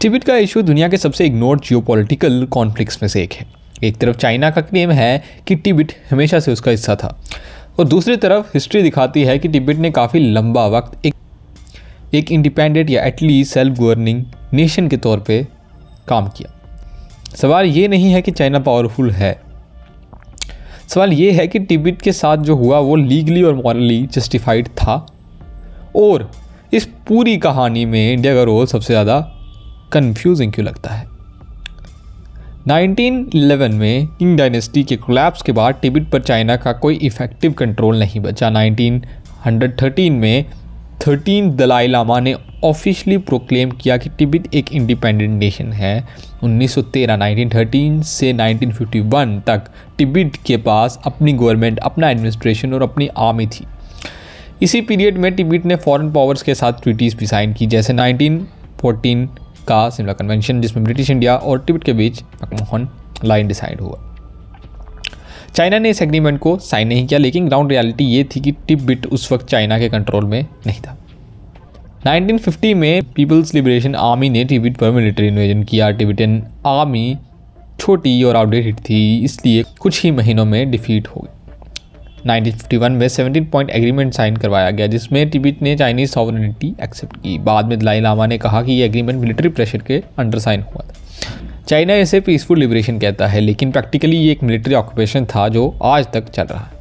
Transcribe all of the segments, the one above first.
तिब्बत का इशू दुनिया के सबसे इग्नोर्ड जियोपॉलिटिकल कॉन्फ्लिक्ट्स में से एक है। एक तरफ चाइना का क्लेम है कि तिब्बत हमेशा से उसका हिस्सा था, और दूसरी तरफ हिस्ट्री दिखाती है कि तिब्बत ने काफ़ी लंबा वक्त एक इंडिपेंडेंट या एटलीस्ट सेल्फ गवर्निंग नेशन के तौर पे काम किया। सवाल ये नहीं है कि चाइना पावरफुल है, सवाल ये है कि तिब्बत के साथ जो हुआ वो लीगली और मॉरली जस्टिफाइड था, और इस पूरी कहानी में इंडिया का रोल सबसे ज़्यादा कंफ्यूजिंग क्यों लगता है। 1911 में किंग डायनेस्टी के कोलैप्स के बाद तिब्बत पर चाइना का कोई इफेक्टिव कंट्रोल नहीं बचा। 1913 में 13 दलाई लामा ने ऑफिशियली प्रोक्लेम किया कि तिब्बत एक इंडिपेंडेंट नेशन है। 1913 से 1951 तक तिब्बत के पास अपनी गवर्नमेंट, अपना एडमिनिस्ट्रेशन और अपनी आर्मी थी। इसी पीरियड में तिब्बत ने फॉरेन पावर्स के साथ ट्रीटीज़ भी साइन की, जैसे 1914 का सिमला कन्वेंशन, जिसमें ब्रिटिश इंडिया और तिब्बत के बीच मैकमोहन लाइन डिसाइड हुआ। चाइना ने इस एग्रीमेंट को साइन नहीं किया, लेकिन ग्राउंड रियलिटी ये थी कि तिब्बत उस वक्त चाइना के कंट्रोल में नहीं था। 1950 में पीपल्स लिबरेशन आर्मी ने तिब्बत पर मिलिट्री इन्वेजन किया। तिब्बतन आर्मी छोटी और आउटडेटेड थी, इसलिए कुछ ही महीनों में डिफीट हो गई। 1951 में 17 पॉइंट एग्रीमेंट साइन करवाया गया, जिसमें तिब्बत ने चाइनीज़ सॉवरेनिटी एक्सेप्ट की। बाद में दलाई लामा ने कहा कि ये एग्रीमेंट मिलिट्री प्रेशर के अंडर साइन हुआ था। चाइना इसे पीसफुल लिबरेशन कहता है, लेकिन प्रैक्टिकली ये एक मिलिट्री ऑक्यूपेशन था जो आज तक चल रहा है।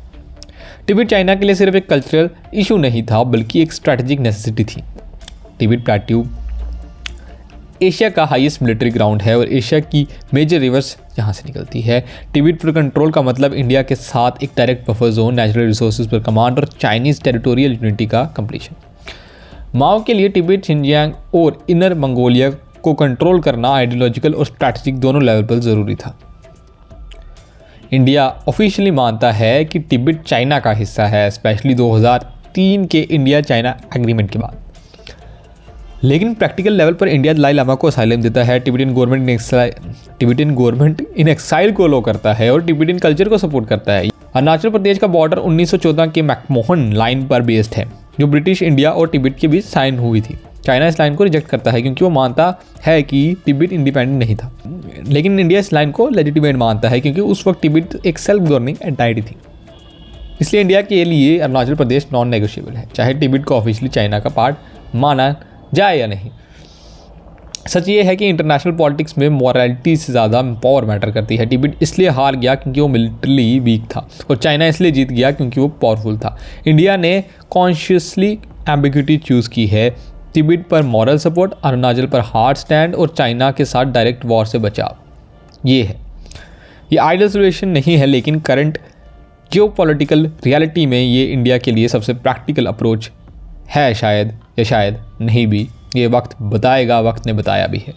तिब्बत चाइना के लिए सिर्फ एक कल्चरल इशू नहीं था, बल्कि एक स्ट्रैटेजिक नेसेसिटी थी। तिब्बत प्लेट्यू एशिया का हाईएस्ट मिलिट्री ग्राउंड है और एशिया की मेजर रिवर्स यहाँ से निकलती है। तिब्बत पर कंट्रोल का मतलब इंडिया के साथ एक direct buffer zone, natural resources पर कमांड और चाइनीज़ टेरिटोरियल यूनिटी का कंप्लीशन। माओ के लिए तिब्बत, शिनजियांग और इनर मंगोलिया को कंट्रोल करना आइडियोलॉजिकल और स्ट्रैटेजिक दोनों लेवल पर ज़रूरी था। इंडिया ऑफिशियली मानता है कि तिब्बत चाइना का हिस्सा है, स्पेशली 2003 के इंडिया चाइना एग्रीमेंट के बाद। लेकिन प्रैक्टिकल लेवल पर इंडिया दलाई लामा को असाइलम देता है, तिब्बतन गवर्नमेंट इन एक्साइल को लो करता है और तिब्बतन कल्चर को सपोर्ट करता है। अरुणाचल प्रदेश का बॉर्डर 1914 के मैकमोहन लाइन पर बेस्ड है, जो ब्रिटिश इंडिया और तिब्बत के बीच साइन हुई थी। चाइना इस लाइन को रिजेक्ट करता है क्योंकि वो मानता है कि तिब्बत इंडिपेंडेंट नहीं था, लेकिन इंडिया इस लाइन को लेजिटिमेट मानता है क्योंकि उस वक्त तिब्बत एक सेल्फ गवर्निंग एंटाइटी थी। इसलिए इंडिया के लिए अरुणाचल प्रदेश नॉन नेगोशिएबल है, चाहे तिब्बत को ऑफिशियली चाइना का पार्ट माना जाए या नहीं। सच ये है कि इंटरनेशनल पॉलिटिक्स में मॉरलिटी से ज़्यादा पावर मैटर करती है। तिब्बत इसलिए हार गया क्योंकि वो मिलिटरली वीक था, और चाइना इसलिए जीत गया क्योंकि वो पावरफुल था। इंडिया ने कॉन्शियसली एम्बिग्युइटी चूज़ की है, तिब्बत पर मॉरल सपोर्ट, अरुणाचल पर हार्ड स्टैंड और चाइना के साथ डायरेक्ट वॉर से बचाव। ये है, ये आइडियल सिचुएशन नहीं है, लेकिन करंट जियोपॉलिटिकल रियलिटी में ये इंडिया के लिए सबसे प्रैक्टिकल अप्रोच है, शायद या शायद नहीं भी। ये वक्त बताएगा, वक्त ने बताया भी है।